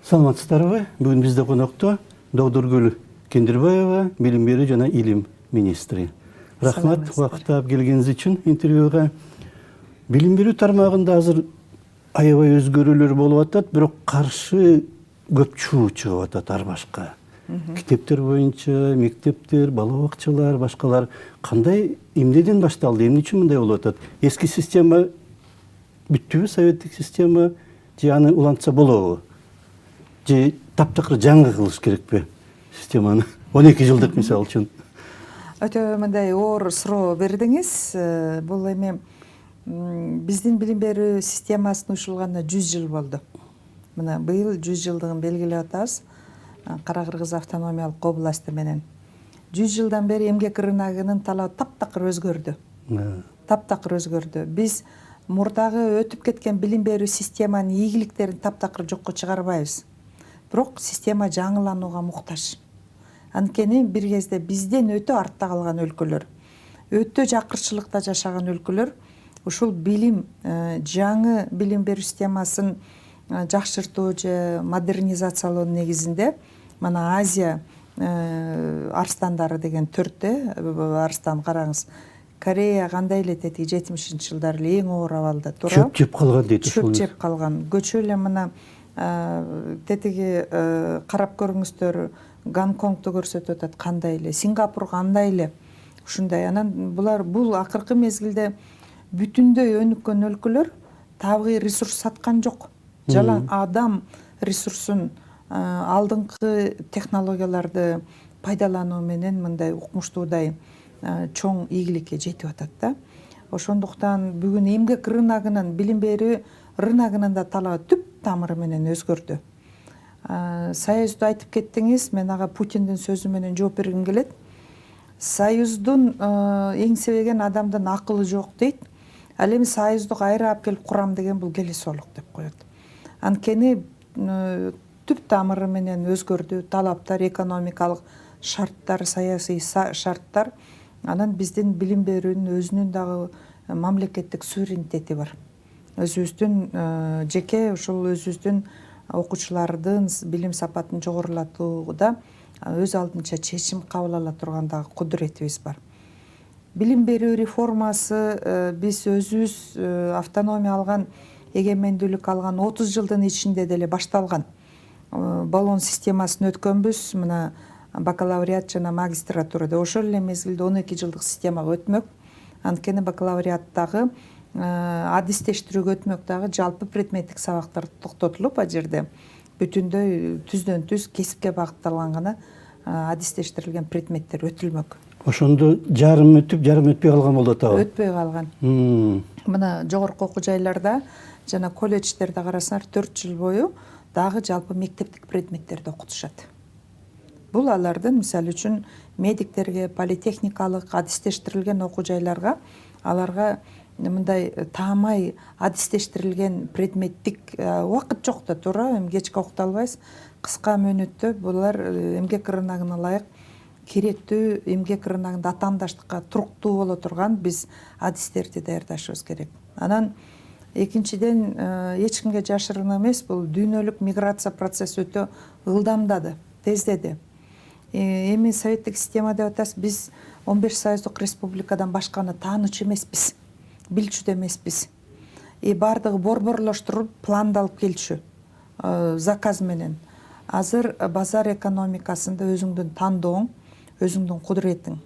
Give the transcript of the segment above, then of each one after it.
Саламатсыздарбы? Бүгін бізде қонақта Доғдургүл Кендирбаева, білім беру жана илим министри. Рахмат вақыттап келгеніңіз үшін интервьюға. Білім беру тармағында азыр аябай өзгөрүүлөр болуп атат, бирок каршы көп чуу чыгып атат ар башка. Китептер боюнча, мектептер, бала бакчалар, башкалар кандай эмнеден башталды, эмне үчүн мындай болуп атат? Эски система бүттүбү, советтик система же аны улантса болобу? Же таптакыр жаңы кылыш керекпи системаны? 12 жылдык мисал үчүн. Өтө мындай оор суроо бердиңиз. Бул эми биздин билим берүү системасын ушулганына 100 жыл болду. Мына быйыл 100 жылдыгын белгилеп атабыз. Кара-Кыргыз автономиялык областы менен 100 жылдан бери эмгек рыногунун талабы таптакыр өзгөрдү. Таптакыр өзгөрдү. Биз мурдагы өтүп кеткен билим берүү системанын ийгиликтерин таптакыр жокко чыгарбайбыз. Бирок система жаңыланууга муктаж. Анткени бир кезде бизден өтө артта калган өлкөлөр, өтө жакырчылыкта жашаган өлкөлөр ушул билим жаңы билим берүү системасын жакшыртуу же модернизациялоо негизинде мына Азия арстандары деген 4 арстан караңыз. Корея кандай эле тетиги 70-жылдары эле эң оор абалда тура. Чөп жеп калган дейт ушул. Чөп жеп калган. Көчө эле мына тетиги карап көрүңүздөр, Гонконгду көрсөтүп атат кандай эле, Сингапур кандай эле. Ушундай. Анан бул акыркы мезгилде бүтүндөй өнүккөн өлкөлөр табигый ресурс саткан жок. Жалаң адам ресурсун алдыңкы технологияларды пайдалануу менен мындай укмуштуудай чоң ийгиликке жетип атат да. Ошондуктан бүгүн эмгек рыногунун, билим берүү рыногунун да талабы түп тамыры менен өзгөрдү. Союзду айтып кеттиңиз, мен ага Путиндин сөзү менен жооп бергим келет. Союздун эңсебеген адамдын акылы жок дейт. Ал эми союздук айры алып келип курам деген бул келесоолук деп коет. Анткени түп тамыры менен өзгөрдү талаптар, экономикалык шарттар, саясий шарттар. Анан биздин билим берүүнүн өзүнүн дагы мамлекеттик суверенитети бар. Өзүбүздүн жеке ушул өзүбүздүн окуучулардын билим сапатын жогорулатууда өз алдынча чечим кабыл ала турган дагы кудуретибиз бар. Билим берүү реформасы биз өзүбүз автономия алган, эгемендүүлүк алган 30 жылдын ичинде деле башталган. Баллон системасын өткөнбүз, мына бакалавриат жана магистратурада. Ошол эле мезгилде 12 жылдык системага өтмөк. Анткени бакалавриаттагы адистештирүүгө өтмөк дагы жалпы предметтик сабактар токтотулуп, ал жерде бүтүндөй түздөн түз кесипке багытталган гана адистештирилген предметтер өтүлмөк. Ошондо жарым өтүп, жарым өтпөй калган болот атабы. Өтпөй калган. Мына жогорку окуу жайларда жана колледждерде карасаңар 4 жыл бою дагы жалпы мектептик предметтерди окутушат. Бул алардын мисалы үчүн медиктерге, политехникалык адистештирилген окуу жайларга аларга мындай таамай адистештирилген предметтик убакыт жок да туура, кечке окута албайсыз. Кыска мөөнөттө булар эмгек рыногуна ылайык керектүү, эмгек рыногунда атаандаштыкка туруктуу боло турган биз адистерди даярдашыбыз керек. Анан экинчиден эч кимге жашырын эмес, бул дүйнөлүк миграция процесси өтө ылдамдады, тездеди. Эми советтик система деп атабыз, биз 15 союздук республикадан башканы таанычу эмеспиз, билчү да эмеспиз. Бардыгы борборлоштуруп пландалып келчү заказ менен. Азыр базар экономикасында өзүңдүн тандооң, өзүңдүн кудуретиң.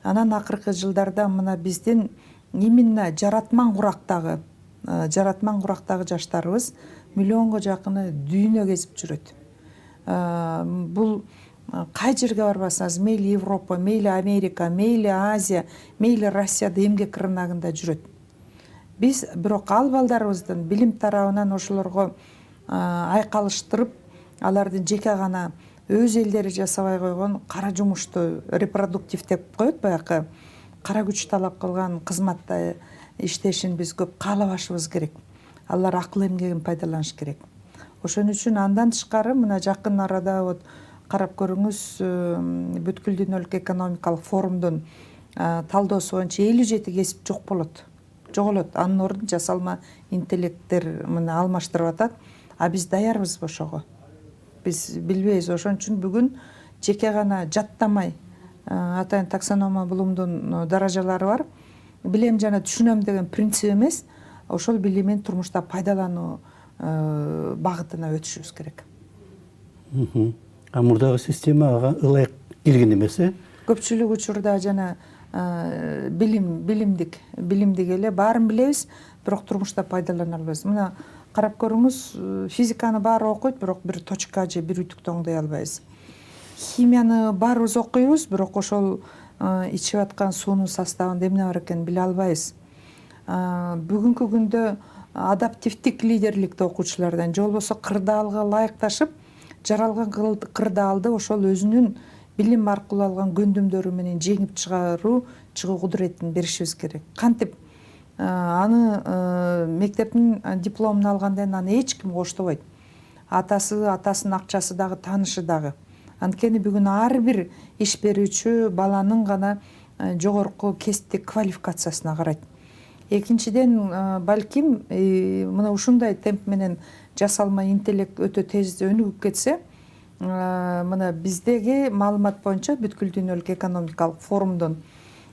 Анан акыркы жылдарда мына биздин именно жаратман курактагы жаштарыбыз миллионго жакыны дүйнө кезип жүрөт. Бул кай жерге барбасаңыз, мейли Европа, мейли Америка, мейли Азия, мейли Россияда эмгек рыногунда жүрөт. Биз бирок ал балдарыбыздын билим тарабынан ошолорго айкалыштырып, алардын жеке гана өз элдери жасабай койгон кара жумушту репродуктив деп коет, баягы кара күч талап кылган кызматта иштешин биз көп каалабашыбыз керек. Алар акыл эмгегин пайдаланыш керек. Ошон үчүн андан тышкары мына жакын арада карап көрүңүз, бүткүл дүйнөлүк экономикалык форумдун талоосу боюнча 57 кесип жок болот. Жоголот. Анын ордун жасалма интеллекттер мына алмаштырып атат. А биз даярбызбы ошого? биз билбейбиз. Ошон үчүн бүгүн жеке гана жаттамай атайын таксономия булумдун даражалары бар. Билем жана түшүнөм деген принцип эмес, ошол билимин турмушта пайдалануу багытына өтүшүбүз керек. А мурдагы система ага ылайык келген эмес, Көпчүлүк учурда жана билимдик эле баарын билебиз, бирок турмушта пайдалана албайбыз. Мына карап көрүңүз, физиканы баары окуйт, бирок бир точка же бир үтүктү оңдой албайбыз. Химияны баарыбыз окуйбуз, бирок ошол ичип аткан суунун составында эмне бар экенин биле албайбыз. Бүгүнкү күндө адаптивдик лидерликти окуучулардан же болбосо кырдаалга ылайыкташып, жаралган кырдаалды ошол өзүнүн билим аркылуу алган көндүмдөрү менен жеңип чыгуу кудуретин беришибиз керек. Кантип аны мектептин дипломун алгандан кийин аны эч ким коштобойт. Атасынын акчасы дагы, таанышы дагы. Анткени бүгүн ар бир иш берүүчү баланын гана жогорку кесиптик квалификациясына карайт. Экинчиден, балким мына ушундай темп менен жасалма интеллект өтө тез өнүгүп кетсе, мына биздеги маалымат боюнча бүткүл дүйнөлүк экономикалык форумдун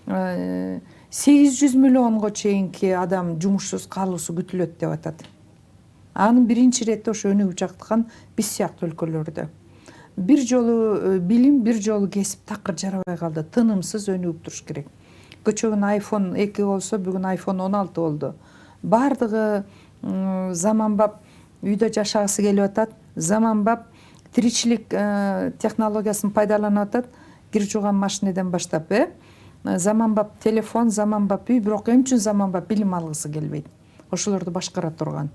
800 миллионго чейинки адам жумушсуз калуусу күтүлөт деп атат. Анын биринчи ирети ошо өнүгүп жаткан биз сыяктуу өлкөлөрдө. Бир жолу билим, бир жолу кесип такыр жарабай калды. Тынымсыз өнүгүп туруш керек. Көчөгөн iPhone 2 болсо, бүгүн iPhone 16 болду. Бардыгы заманбап үйдө жашагысы келип атат. Заманбап тиричилик технологиясын пайдаланып атат. Кир жууган машинеден баштап, заманбап телефон, заманбап үй, бирок эмне үчүн заманбап билим алгысы келбейт? Ошолорду башкара турган.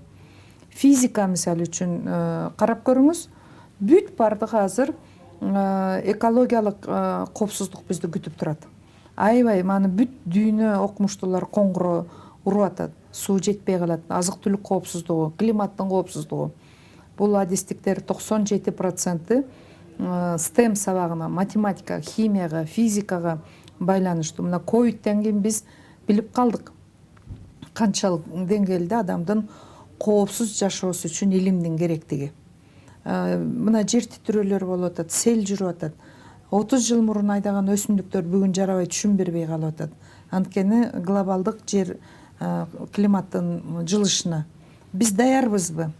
Физика мисалы үчүн карап көрүңүз, бүт бардыгы азыр экологиялык коопсуздук бизди күтүп турат. Аябай маны бүт дүйнө окумуштуулар коңгуроо уруп атат. Суу жетпей калат, азык түлүк коопсуздугу, климаттын коопсуздугу. Бул адистиктер 97% STEM сабагына, математика, химияга, физикага байланыштуу. Мына ковидтен кийин биз билип калдык канчалык деңгээлде адамдын коопсуз жашоосу үчүн илимдин керектиги. Мына жер титирөөлөр болуп атат, сел жүрүп атат. 30 жыл мурун айдаган өсүмдүктөр бүгүн жарабай түшүн бербей калып атат. Анткени глобалдык жер климаттын жылышына биз даярбызбы?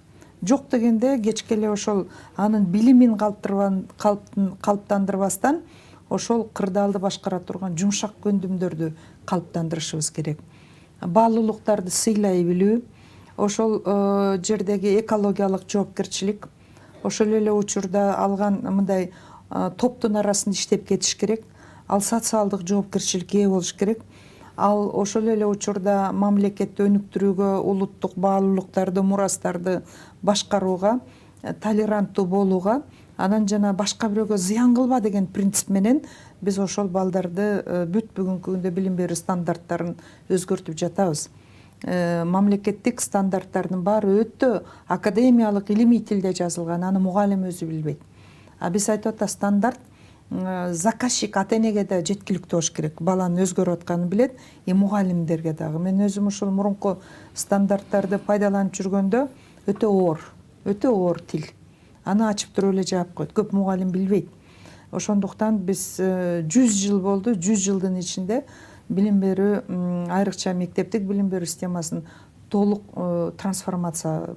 Жок дегенде кечке ошол анын билимин калыптандырбастан ошол кырдаалды башкара турган жумшак көндүмдөрдү калыптандырышыбыз керек. Баалуулуктарды сыйлай билүү, ошол жердеги экологиялык жоопкерчилик, ошол эле учурда алган мындай топтун арасында иштеп кетиш керек. Ал социалдык жоопкерчиликке ээ болуш керек. Ал ошол эле учурда мамлекетти өнүктүрүүгө, улуттук баалуулуктарды, мурастарды башкарууга, толеранттуу болууга, анан жана башка бирөөгө зыян кылба деген принцип менен биз ошол балдарды бүт бүгүнкү күндө билим берүү стандарттарын өзгөртүп жатабыз. Мамлекеттик стандарттардын баары өтө академиялык илимий тилде жазылган, аны мугалим өзү билбейт. А биз айтып атат стандарт заказчик ата-энеге да жеткиликтүү болуш керек. Баланын өзгөрүп атканын билет, мугалимдерге дагы. Мен өзүм ушул мурунку стандарттарды пайдаланып жүргөндө өтө оор тил. Аны ачып туруп эле жаап койт. Көп мугалим билбейт. Ошондуктан биз 100 жыл болду, 100 жылдын ичинде билим берүү, айрыкча мектептик билим берүү системасын толук трансформация,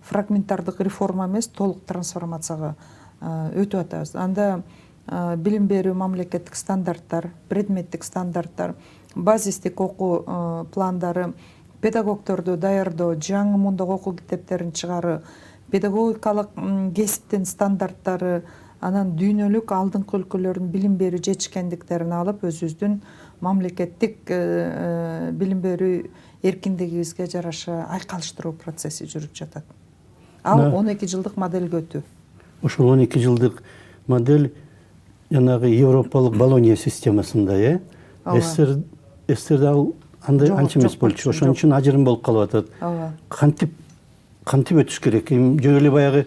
фрагментардык реформа эмес, толук трансформацияга өтүп атабыз. Анда билим берүү мамлекеттик стандарттар, предметтик стандарттар, базистик окуу пландары, педагогдорду даярдоо, жаңы мундак окуу китептерин чыгаруу, педагогикалык кесиптин стандарттары, анан дүйнөлүк алдыңкы өлкөлөрдүн билим берүү жетишкендиктерин алып, өзүбүздүн мамлекеттик билим берүү эркиндигибизге жараша айкалыштыруу процесси жүрүп жатат. Ал 12 жылдык моделге өтүү. Ошол 12 жылдык модель жанагы европалык Болония системасында, СССРде ал андай анча эмес болчу. Ошон үчүн ажырым болуп калып атат. Кантип өтүш керек? Жөн эле баягы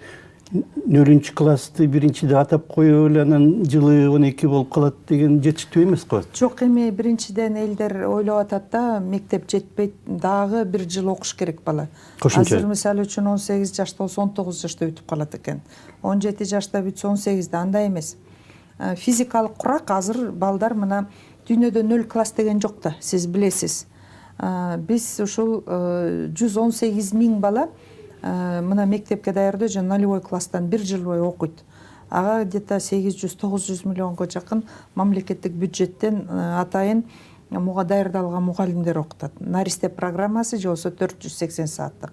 нөлүнчү классты биринчиде атап коюп эле анан жылы 12 болуп калат деген жетиштүү эмес го. Жок, эми биринчиден элдер ойлоп атат да, мектеп жетпейт, дагы бир жыл окуш керек бала. Кошумча. Азыр мисалы үчүн 18 жашта болсо 19 жашта бүтүп калат экен. 17 жашта бүтсө 18де, андай эмес. Физикалык курак азыр балдар мына дүйнөдө 0 класс деген жок да, сиз билесиз. Биз ушул 118 000 бала мына мектепке даярдоо жана 0 класстан бир жыл бою окуйт. Ага где-то 800-900 миллионго жакын мамлекеттик бюджеттен атайын муга даярдалган мугалимдер окутат. Наристе программасы же болсо 480 сааттык.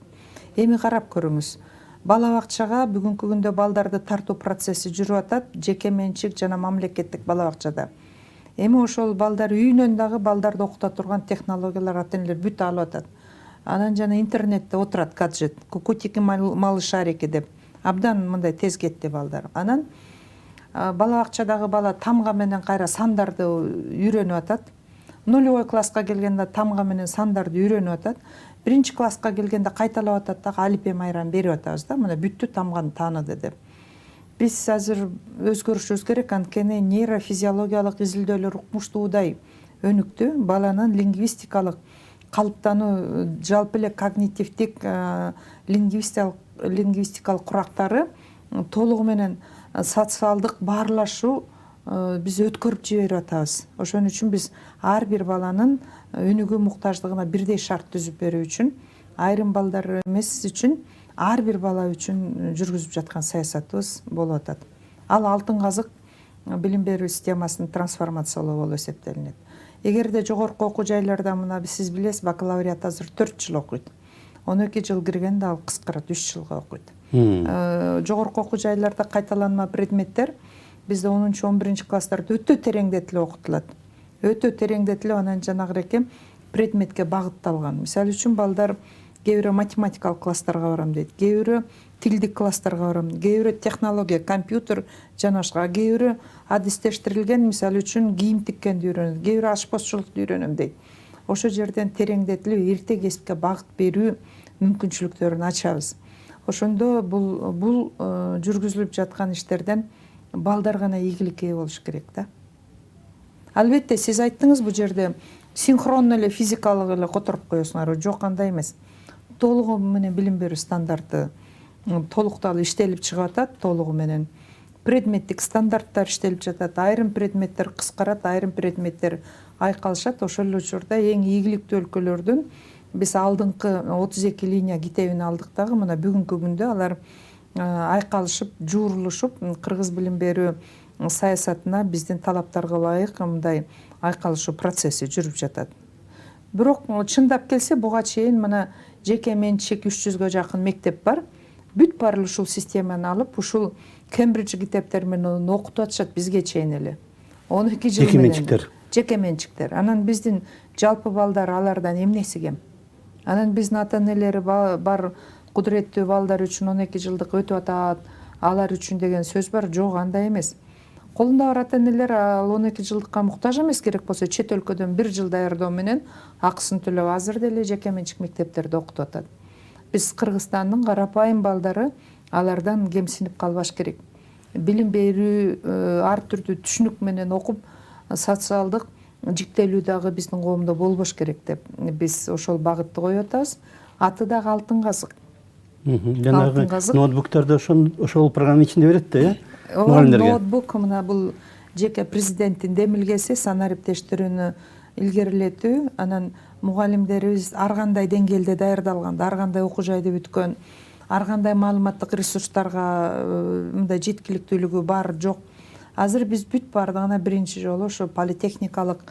Эми карап көрүңүз. Бала бакчага бүгүнкү күндө балдарды тартуу процесси жүрүп атат, жеке менчик жана мамлекеттик бала бакчада. Эми ошол балдар үйүнөн дагы балдарды окута турган технологиялар ата энелер бүт алып атат. Анан жана интернетте отурат гаджет, кукутики малышарики деп. Абдан мындай тез кетти балдар. Анан бала бакчадагы бала тамга менен кайра сандарды үйрөнүп атат. 0 класска келгенде тамга менен сандарды үйрөнүп атат. 1 класска келгенде кайталап атат да алипе майран берип атабыз да, мына бүттү тамганы тааныды деп. Биз азыр өзгөрүшүбүз керек, анткени нейрофизиологиялык изилдөөлөр укмуштуудай өнүктү. Баланын лингвистикалык калыптануу, жалпы эле когнитивдик лингвистикалык курактары толугу менен социалдык баарлашуу биз өткөрүп жиберип атабыз. Ошон үчүн биз ар бир баланын өнүгүү муктаждыгына бирдей шарт түзүп берүү үчүн, айрым балдар эмес үчүн, ар бир бала үчүн жүргүзүп жаткан саясатыбыз болуп атат. Ал алтын казык билим берүү системасын трансформациялоо болуп эсептелинет. Эгерде жогорку окуу жайларда мына сиз билесиз, бакалавриат азыр 4 жыл окуйт. 12 жыл киргенде ал кыскарат, 3 жылга окуйт. Жогорку окуу жайларда кайталанма предметтер бизде 10-11 класстарда өтө тереңдетилип окутулат. Өтө тереңдетилип, анан жанагыреке предметке багытталган. Мисалы үчүн балдар кээ бирөө математикалык класстарга барам дейт, кээ бирөө тилдик класстарга барам, кээ бирөө технология, компьютер жанашка, кээ бирөө адистештирилген, мисалы үчүн кийим тиккенди үйрөнөт, кээ бирөө ашпозчулукту үйрөнөм дейт. Ошол жерден тереңдетилип, эрте кесипке багыт берүү мүмкүнчүлүктөрүн ачабыз. Ошондо бул жүргүзүлүп жаткан иштерден балдар гана ийгиликке ээ болуш керек да. Албетте сиз айттыңыз, бул жерде синхронно эле физикалык эле которуп коесуңар. Жок, андай эмес. Толугу менен билим берүү стандарты толукталып иштелип чыгып атат, толугу менен. Предметтик стандарттар иштелип жатат. Айрым предметтер кыскарат, айрым предметтер айкалышат. Ошол эле учурда эң ийгиликтүү өлкөлөрдүн биз алдыңкы 32 линия китебин алдык дагы, мына бүгүнкү күндө алар айкалышып, жуурулушуп, кыргыз билим берүү саясатына биздин талаптарга ылайык мындай айкалышуу процесси жүрүп жатат. Бирок чындап келсе, буга чейин мына жеке менчик 300гө жакын мектеп бар. Бүт баары ушул системаны алып, ушул Кембридж китептер менен окутуп атышат бизге чейин эле. 12 жыл менен. Жеке менчиктер. Жеке менчиктер. Анан биздин жалпы балдар алардан эмнеси кем? Анан биздин ата-энелери бар кудуреттүү балдар үчүн 12 жылдык өтүп атат, алар үчүн деген сөз бар. Жок, андай эмес. Колунда бар ата-энелер ал 12 жылдыкка муктаж эмес, керек болсо чет өлкөдөн 1 жыл даярдоо менен акысын төлөп азыр деле жеке менчик мектептерде окутуп атат. Биз Кыргызстандын карапайым балдары алардан кемсинип калбаш керек. Билим берүү ар түрдүү түшүнүк менен окуп, социалдык жиктелүү дагы биздин коомдо болбош керек деп биз ошол багытты коюп атабыз. Аты дагы алтын казык. Жанагы ноутбуктарда ошол программанын ичинде берет да, э? Ноутбук мына бул жеке президенттин демилгеси, санариптештирүүнү илгерилетүү, анан мугалимдерибиз ар кандай деңгээлде даярдалган, ар кандай окуу жайды бүткөн, ар кандай маалыматтык ресурстарга мындай жеткиликтүүлүгү бар жок. Азыр биз бүт баардыгына биринчи жолу ошо политехникалык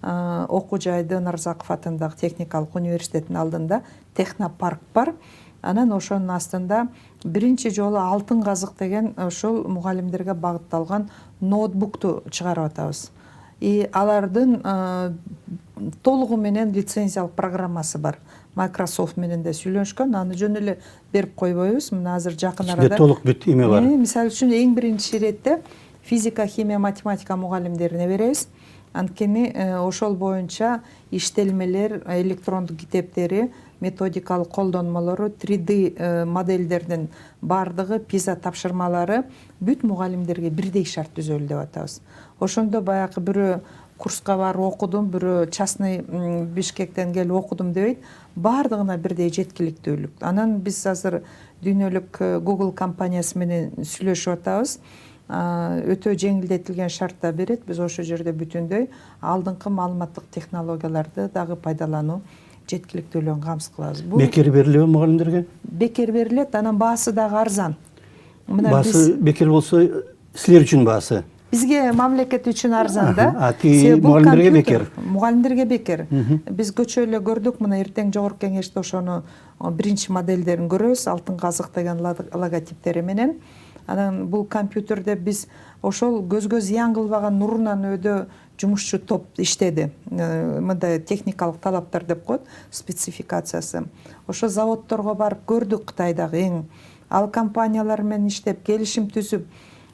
окуу жайды Нарзаков атындагы техникалык университеттин алдында технопарк бар. Анан ошонун астында биринчи жолу алтын казык деген ошол мугалимдерге багытталган ноутбукту чыгарып атабыз. И алардын толугу менен лицензиялык программасы бар. Microsoft менен да сүйлөшкөн, аны жөн эле берип койбойбуз. Мына азыр жакын арада толук бүт эме бар. Мисалы үчүн эң биринчи иретте физика, химия, математика мугалимдерине беребиз. Анткени ошол боюнча иштелмелер, электрондук китептери, методикалык колдонмолору, 3D модельдердин бардыгы, пиза тапшырмалары бүт мугалимдерге бирдей шарт түзөлү деп атабыз. Ошондо баягы бирөө курска барып окудум, бирөө частный Бишкектен келип окудум дебейт, бардыгына бирдей жеткиликтүүлүк. Анан биз азыр дүйнөлүк Google компаниясы менен сүйлөшүп атабыз. Өтө жеңилдетилген шартта берет. Биз ошол жерде бүтүндөй алдыңкы маалыматтык технологияларды дагы пайдалануу жеткиликтүүлүгүн камсыз кылабыз. Бекер берилеби мугалимдерге? Бекер берилет, анан баасы дагы арзан. Баасы бекер болсо, силер үчүн баасы? Бизге мамлекет үчүн арзан да. Мугалимдерге бекер? Мугалимдерге бекер. Биз көчө эле көрдүк, мына эртең жогорку кеңеште ошону биринчи модельдерин көрөбүз, алтын казык деген логотиптери менен. Анан бул компьютерде биз ошол көзгө зыян кылбаган нурунан өдө жумушчу топ иштеди. Мындай техникалык талаптар деп коет, спецификациясы. Ошо заводдорго барып көрдүк, Кытайдагы эң ал компаниялар менен иштеп, келишим түзүп,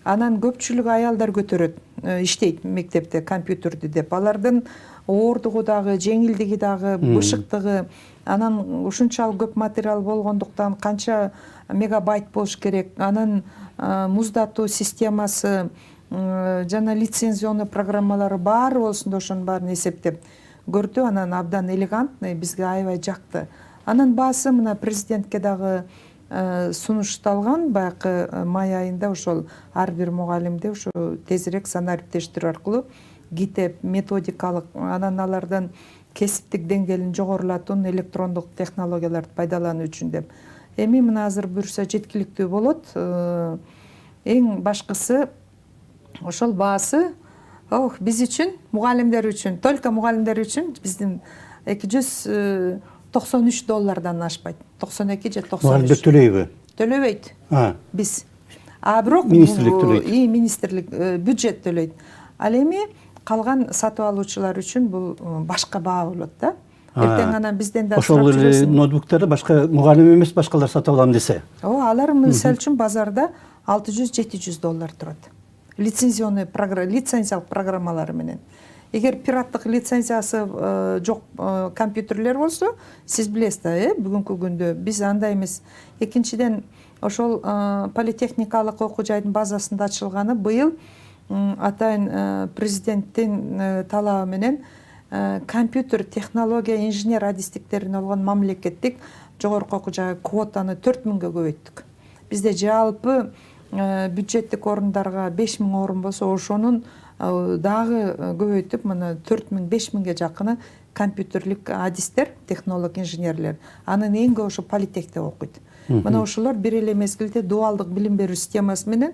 анан көпчүлүк аялдар көтөрөт, иштейт мектепте компьютерди деп. Алардын оордугу дагы, жеңилдиги дагы, бышыктыгы, анан ушунчалык көп материал болгондуктан канча мегабайт болуш керек, анан муздатуу системасы, жана лицензионный программалары баары болсун, ошонун баарын эсептеп көрдү. Анан абдан элегантный, бизге аябай жакты. Анан баасы мына президентке дагы сунушталган, баягы май айында ошол ар бир мугалимди ушу тезирээк санариптештирүү аркылуу китеп, методикалык, анан алардан кесиптик деңгээлин жогорулатуу, электрондук технологияларды пайдалануу үчүн деп. Эми мына азыр буюрса жеткиликтүү болот. Эң башкысы ошол баасы биз үчүн, мугалимдер үчүн, только мугалимдер үчүн биздин $293 ашпайт. 92 же 93. Мугалимдер төлөйбү? Төлөбөйт. Биз. Бирок министрлик төлөйт. Министрлик бюджет төлөйт. Ал эми калган сатып алуучулар үчүн бул башка баа болот да. Эртең анан бизден да ошол эле ноутбуктарды башка мугалим эмес башкалар сатып алам десе. Алар мисалы үчүн базарда $600-700 турат. Лицензиялык программалары менен. Эгер пираттык лицензиясы жок компьютерлер болсо, сиз билесиз да, бүгүнкү күндө биз андай эмес. Экинчиден, ошол политехникалык окуу жайдын базасында ачылганы быйыл атайын президенттин талабы менен компьютер технология инженер адистиктерин алган мамлекеттик жогорку окуу жай квотаны 4000-ге көбөйттүк. Бизде жалпы бюджеттик орундарга 5000 орун болсо, ошонун дагы көбөйтүп, мына 4000-5000-ге жакыны компьютерлик адистер, технолог инженерлер. Анын эң көп ошо политехте окуйт. Мына ошолор бир эле мезгилде дуалдык билим берүү системасы менен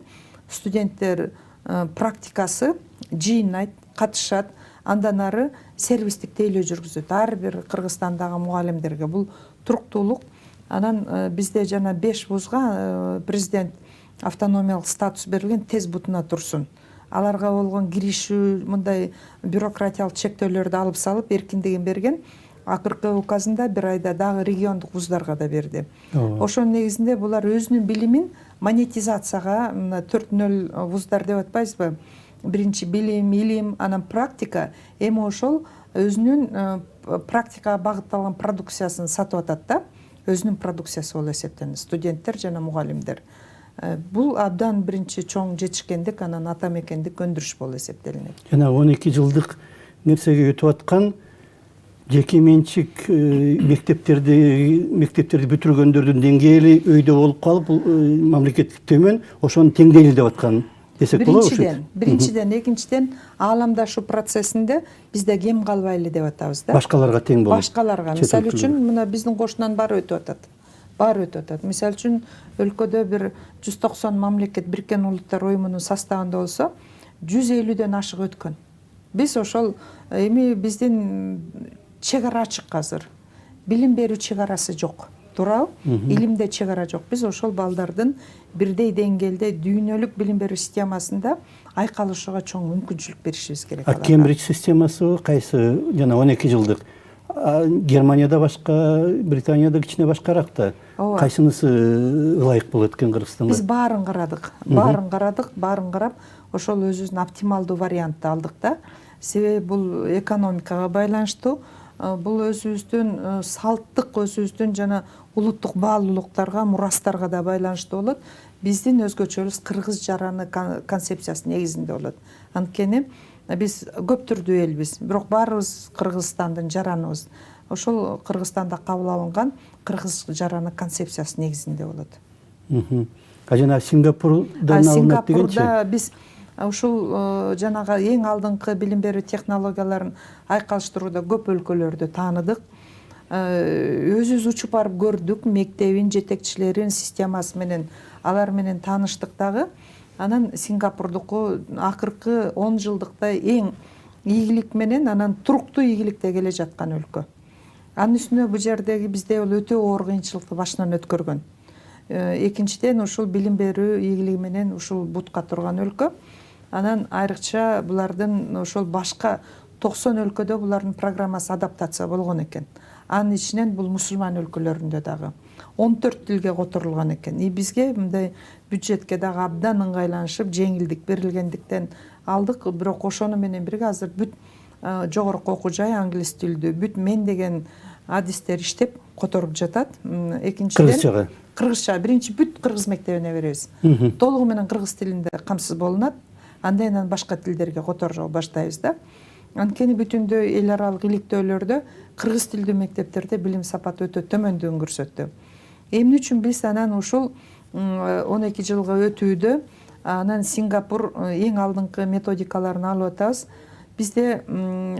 студенттер практикасы жыйнайт, катышат, андан ары сервистик тейлөө жүргүзөт. Ар бир Кыргызстандагы мугалимдерге бул туруктуулук. Анан бизде жана 5 вузга президент автономиялык статус берилген, тез бутуна турсун. Аларга болгон киришүү, мындай бюрократиялык чектөөлөрдү алып салып, эркиндигин берген. Акыркы указында бир айда дагы региондук вуздарга да берди. Ошонун негизинде булар өзүнүн билимин монетизацияга, 4.0 вуздар деп атпайсызбы? Биринчи билим, илим, анан практика. Эми ошол өзүнүн практикага багытталган продукциясын сатып атат да. Өзүнүн продукциясы болуп эсептелет, студенттер жана мугалимдер. Бул абдан биринчи чоң жетишкендик, анан ата мекендик өндүрүш болуп эсептелинет. Жана 12 жылдык нерсеге өтүп аткан жеке менчик мектептерди бүтүргөндөрдүн деңгээли өйдө болуп калып, мамлекеттик төмөн ошону теңдейли деп аткан десек болобу? Биринчиден, экинчиден ааламдашуу процессинде бизде кем калбайлы деп атабыз да. Башкаларга тең болуп. Башкаларга, мисалы үчүн, мына биздин кошунан баары өтүп атат. Мисалы үчүн, өлкөдө бир 190 мамлекет Бириккен Улуттар Уюмунун составында болсо, 150ден ашык өткөн. Биз ошол эми биздин чек ара ачык азыр. Билим берүү чек арасы жок. Туурабы? Илимде чек ара жок. Биз ошол балдардын бирдей деңгээлде дүйнөлүк билим берүү системасында айкалышууга чоң мүмкүнчүлүк беришибиз керек. Кембридж системасы кайсы? Жана 12 жылдык. Германияда башка, Британияда кичине башкараак да. Кайсынысы ылайык болот экен Кыргызстанга? Биз баарын карадык. Баарын карап, ошол өзүбүздүн оптималдуу вариантты алдык да. себеби бул экономикага байланыштуу. Бул өзүбүздүн салттык, өзүбүздүн жана улуттук баалуулуктарга, мурастарга да байланыштуу болот. Биздин өзгөчөлүгүбүз кыргыз жараны концепциясы негизинде болот. Анткени биз көп түрдүү элбиз, бирок баарыбыз Кыргызстандын жараныбыз. Ошол Кыргызстанда кабыл алынган кыргыз жараны концепциясы негизинде болот. А жана Сингапурдан алынат дегенчи? Сингапурда биз ушул жанагы эң алдыңкы билим берүү технологияларын айкалыштырууда көп өлкөлөрдү тааныдык. Өзүбүз учуп барып көрдүк, мектебин жетекчилерин системасы менен, алар менен тааныштык дагы. Анан Сингапурдуку акыркы 10 жылдыкта эң ийгилик менен, анан туруктуу ийгиликте келе жаткан өлкө. Анын үстүнө бул жердеги бизде ол өтө оор кыйынчылыкты башынан өткөргөн. Экинчиден ушул билим берүү ийгилиги менен ушул бутка турган өлкө. Анан айрыкча булардын ошол башка 90 өлкөдө булардын программасы адаптация болгон экен. Анын ичинен бул мусулман өлкөлөрүндө дагы 14 тилге которулган экен. Бизге мындай бюджетке дагы абдан ыңгайланышып, жеңилдик берилгендиктен алдык. Бирок ошону менен бирге азыр бүт жогорку окуу жай англис тилдүү, бүт мен деген адистер иштеп которуп жатат. Экинчиден кыргызча биринчи бүт кыргыз мектебине беребиз. Толугу менен кыргыз тилинде камсыз болунат. Андан кийин башка тилдерге которуп баштайбыз да. Анткени бүтүндөй эл аралык иликтөөлөрдө кыргыз тилдүү мектептерде билим сапаты өтө төмөндүгүн көрсөттү. Эмне үчүн биз анан ушул 12 жылга өтүүдө анан Сингапур эң алдыңкы методикаларын алып атабыз. Бизде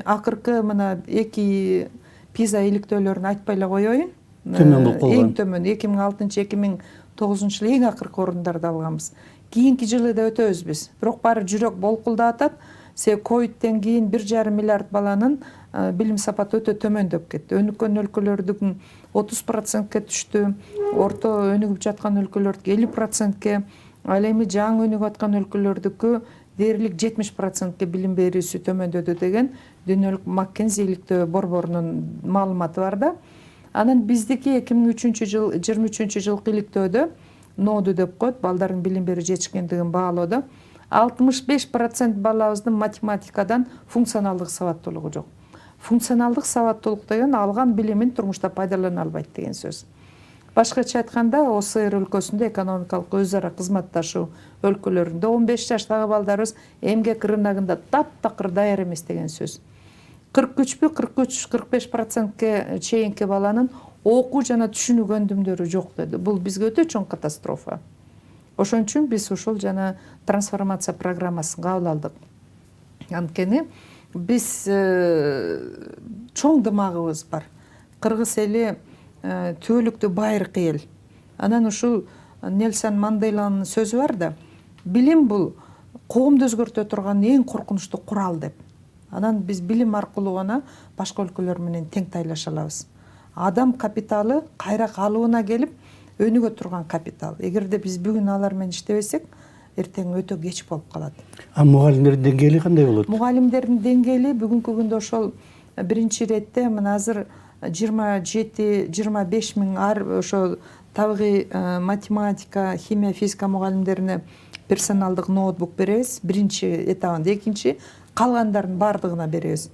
акыркы мына 2 пиза иликтөөлөрүн айтпай эле коеюн. Эң төмөн 2006-2009 жылы эң акыркы орундарды алганбыз. Кийинки жылы да өтөбүз биз. Бирок баары жүрөк болкулдап атат. Ковидтен кийин 1,5 миллиард баланын билим сапаты өтө төмөндөп кетти. Өнүккөн өлкөлөрдүн 30%ке түштү, орто өнүгүп жаткан өлкөлөрдүкү 50%ке, ал эми жаңы өнүгүп аткан өлкөлөрдүкү дээрлик 70%ке билим берүүсү төмөндөдү деген дүйнөлүк Маккензи иликтөө борборунун маалыматы бар да. Анан биздики 2023 жылкы иликтөөдө ноду деп коет, балдардын билим берүү жетишкендигин баалоодо 65% балабыздын математикадан функционалдык сабаттуулугу жок. Функционалдык сабаттуулук деген алган билимин турмушта пайдалана албайт деген сөз. Башкача айтканда, ОСР өлкөсүндө экономикалык өз ара кызматташуу өлкөлөрүндө 15 жаштагы балдарыбыз эмгек рыногунда таптакыр даяр эмес деген сөз. 43-45%ке чейинки баланын окуу жана түшүнүү көндүмдөрү жок деди. Бул бизге өтө чоң катастрофа. Ошон үчүн биз ушул жана трансформация программасын кабыл алдык. Анткени биз чоң дымагыбыз бар. Кыргыз эли түбөлүктүү байыркы эл. Анан ушул Нельсон Манделанын сөзү бар да, билим бул коомду өзгөртө турган эң коркунучтуу курал деп. Анан биз билим аркылуу гана башка өлкөлөр менен тең тайлаша алабыз. Адам капиталы кайра калыбына келип өнүгө турган капитал. Эгерде биз бүгүн алар менен иштебесек, эртең өтө кеч болуп калат. А мугалимдердин деңгээли кандай болот? Мугалимдердин деңгээли бүгүнкү күндө ошол биринчи иретте мына азыр 27-25 миң ошо табигый математика, химия, физика мугалимдерине персоналдык ноутбук беребиз. Биринчи этабында, экинчи калгандардын баардыгына беребиз.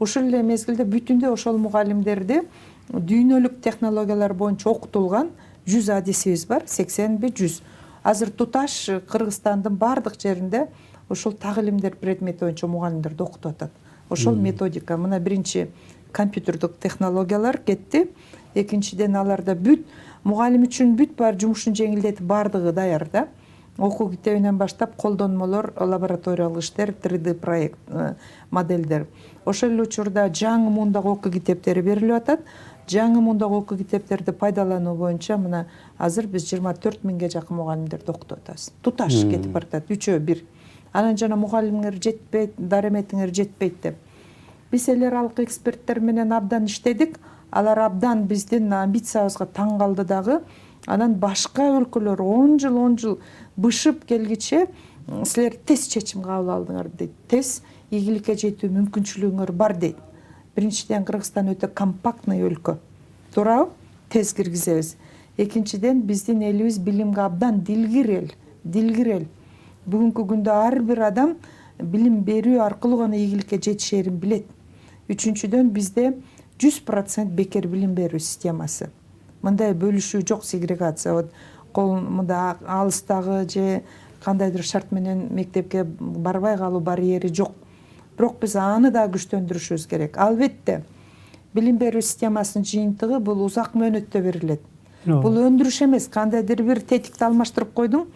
Ушул эле мезгилде бүтүндөй ошол мугалимдерди дүйнөлүк технологиялар боюнча окутулган 100 адисибиз бар, 80-100. Азыр туташ Кыргызстандын баардык жеринде ошол тагылимдер предмети боюнча мугалимдерди окутуп атат. Ошол методика. Мына биринчи компьютердик технологиялар кетти. Экинчиден аларда бүт мугалим үчүн бүт бар жумушун жеңилдетип баардыгы даяр да. Окуу китебинен баштап колдонмолор, лабораториялык иштер, 3D проект моделдер. Ошол эле учурда жаңы муундагы окуу китептери берилип атат. Жаңы муундагы окуу китептерди пайдалануу боюнча мына азыр биз 24 миңге жакын мугалимдерди окутуп атабыз. Туташ кетип баратат, 3-1. Анан жана мугалимиңер жетпейт, дареметиңер жетпейт деп. Биз эл аралык эксперттер менен абдан иштедик. Алар абдан биздин амбициябызга таң калды дагы. Анан башка өлкөлөр 10 жыл бышып келгиче силер тез чечим кабыл алдыңар дейт. Тез ийгиликке жетүү мүмкүнчүлүгүңөр бар дейт. Биринчиден Кыргызстан өтө компактный өлкө. Туурабы? Тез киргизебиз. Экинчиден биздин элибиз билимге абдан дилгир эл. Бүгүнкү күндө ар бир адам билим берүү аркылуу гана ийгиликке жетишерин билет. Үчүнчүдөн бизде 100% бекер билим берүү системасы. Мындай бөлүшүү жок, сегрегация. Вот мында алыстагы же кандайдыр шарт менен мектепке барбай калуу барьери жок. Бирок биз аны да күчтөндүрүшүбүз керек. Албетте, билим берүү системасынын жыйынтыгы бул узак мөөнөттө берилет. Бул өндүрүш эмес, кандайдыр бир тетикти алмаштырып койдуң,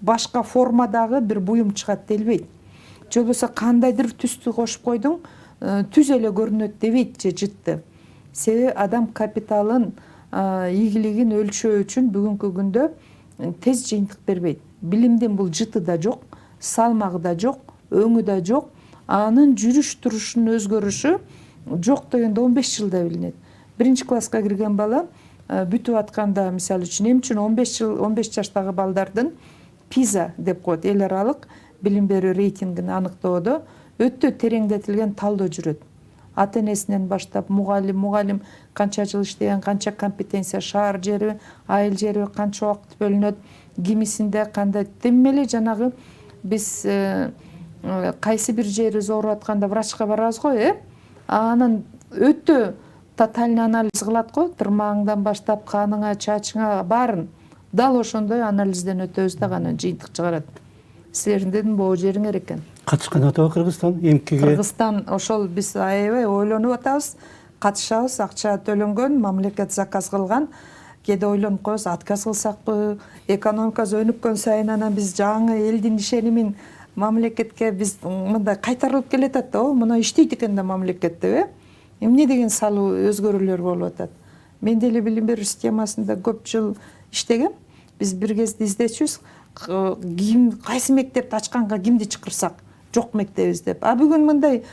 башка формадагы бир буюм чыгат делбейт. Же болбосо кандайдыр түстү кошуп койдуң, түз эле көрүнөт дебейт же жытты. Себеби адам капиталын ийгилигин өлчөө үчүн бүгүнкү күндө тез жыйынтык бербейт. Билимдин бул жыты да жок, салмагы да жок, өңү да жок. Анын жүрүш турушунун өзгөрүшү жок дегенде 15 жылда билинет. Биринчи класска кирген бала бүтүп атканда, мисалы үчүн, эмне үчүн 15 жаштагы балдардын PISA деп коет, эл аралык билим берүү рейтингин аныктоодо өтө тереңдетилген талдоо жүрөт. Ата энесинен баштап мугалим канча жыл иштеген, канча компетенция, шаар жери, айыл жери, канча убакыт бөлүнөт, кимисинде кандай деммели жанагы биз кайсы бир жери ооруп атканда врачка барабыз го, анан өтө тотальный анализ кылат го, тырмагыңдан баштап каныңа, чачыңа баарын. Дал ошондой анализден өтөбүз да анан жыйынтык чыгарат. Силердин боо жериңер экен. Катышкан атабы Кыргызстан эмкеге? Кыргызстан ошол биз аябай ойлонуп атабыз, катышабыз, акча төлөнгөн, мамлекет заказ кылган. Кээде ойлонуп коебуз, отказ кылсакпы, экономикасы өнүккөн сайын анан биз жаңы элдин ишенимин мамлекетке биз мындай кайтарылып келатат да, мына иштейт экен да мамлекет деп, эмне деген салуу өзгөрүүлөр болуп атат. Мен деле билим берүү системасында көп жыл иштегем. Биз бир кезде издечүбүз, кайсы мектепти ачканга кимди чакырсак, жок мектебиз деп. А бүгүн мындай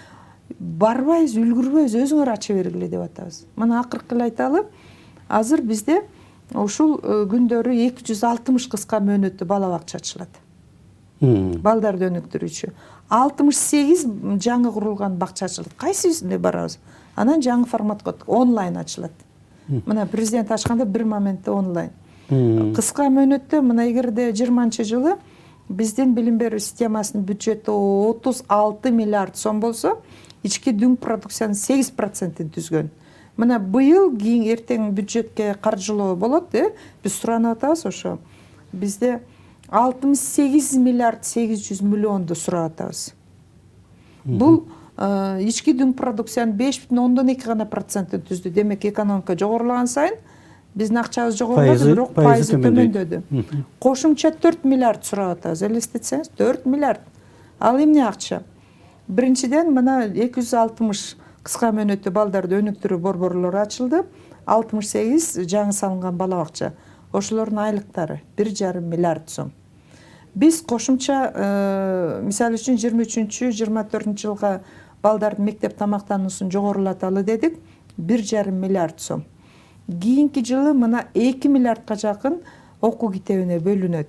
барбайбыз, үлгүрбөйбүз, өзүңөр ача бергиле деп атабыз. Мына акыркы эле айталы, азыр бизде ушул күндөрү 260 кыска мөөнөттө бала бакча ачылат. Балдарды өнүктүрүүчү. 68 жаңы курулган бакча ачылат. Кайсысына барабыз? Анан жаңы форматка онлайн ачылат. Мына президент ачканда бир моментте онлайн. Кыска мөөнөттө мына эгерде 20-жылы биздин билим берүү системасынын бюджети 36 миллиард сом болсо, ички дүң продукциянын 8%-ин түзгөн. Мына быйыл кийин эртең бюджетке каржылоо болот, биз суранып атабыз ошо. Бизде 68 миллиард 800 миллионду сурап атабыз. Бул ички дүң продукциянын 5,2 гана процентин түздү. Демек экономика жогорулаган сайын биздин акчабыз жогорулады, бирок пайызы төмөндөдү. Кошумча 4 миллиард сурап атабыз. Элестетсеңиз, 4 миллиард. Ал эмне акча? Биринчиден мына 260 кыска мөөнөттө балдарды өнүктүрүү борборлору ачылды. 68 жаңы салынган бала бакча. Ошолордун айлыктары 1,5 миллиард сом. Биз кошумча, мисалы үчүн 23-24 жылга балдардын мектеп тамактануусун жогорулаталы дедик, 1,5 миллиард сом. Кийинки жылы мына 2 миллиардка жакын окуу китебине бөлүнөт.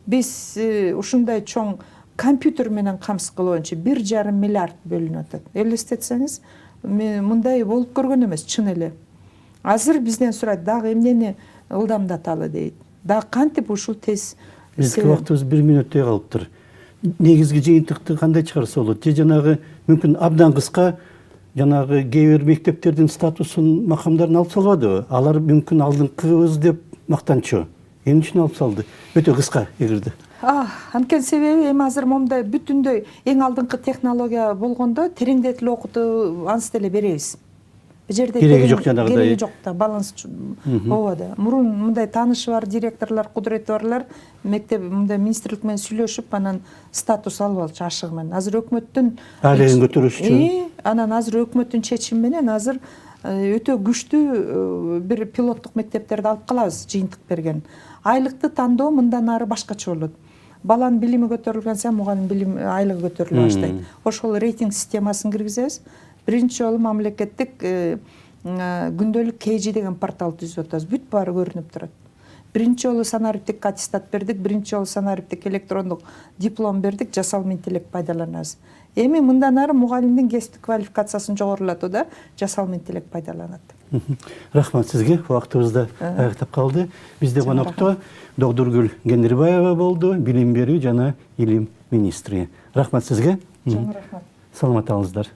Биз ушундай чоң компьютер менен камсыз кылуу боюнча 1,5 миллиард бөлүнүп атат. Элестетсеңиз, мындай болуп көргөн эмес, чын эле. Азыр бизден сурайт, дагы эмнени ылдамдаталы дейт. Дагы кантип ушул тез. Бизки убактыбыз 1 мүнөттөй калыптыр. Негизги жыйынтыкты кандай чыгарса болот? Же жанагы мүмкүн абдан кыска жанагы кээ бир мектептердин статусун, макамдарын алып салбадыбы? Алар мүмкүн алдыңкыбыз деп мактанчу. Эмне үчүн алып салды? Өтө кыска эгерде. Анткени себеби эми азыр момундай бүтүндөй эң алдыңкы технология болгондо тереңдетилип окутуу ансы деле беребиз. Кереги жок жанагыдай. Кереги жок да, баланс ооба да. Мурун мындай таанышы бар директорлор, кудурети барлар мектеп мындай министрлик менен сүйлөшүп, анан статус алып алчу ашыгы менен. Азыр өкмөттүн алегин көтөрүш үчүн. Анан азыр өкмөттүн чечими менен азыр өтө күчтүү бир пилоттук мектептерди алып калабыз, жыйынтык берген. Айлыкты тандоо мындан ары башкача болот. Баланын билими көтөрүлгөн сайын мугалим билим айлыгы көтөрүлө баштайт. Ошол рейтинг системасын киргизебиз. Биринчи жолу мамлекеттик күндөлүк KG деген портал түзүп атабыз. Бүт баары көрүнүп турат. Биринчи жолу санариптик аттестат бердик, биринчи жолу санариптик электрондук диплом бердик, жасалма интеллект пайдаланабыз. Эми мындан ары мугалимдин кесиптик квалификациясын жогорулатууда жасалма интеллект пайдаланат. Рахмат сизге, убактыбызда аяктап калды. Бизде конокто Догдургүл Кендирбаева болду, билим берүү жана илим министри. Рахмат сизге. Жаңы рахмат. Саламат алыңыздар.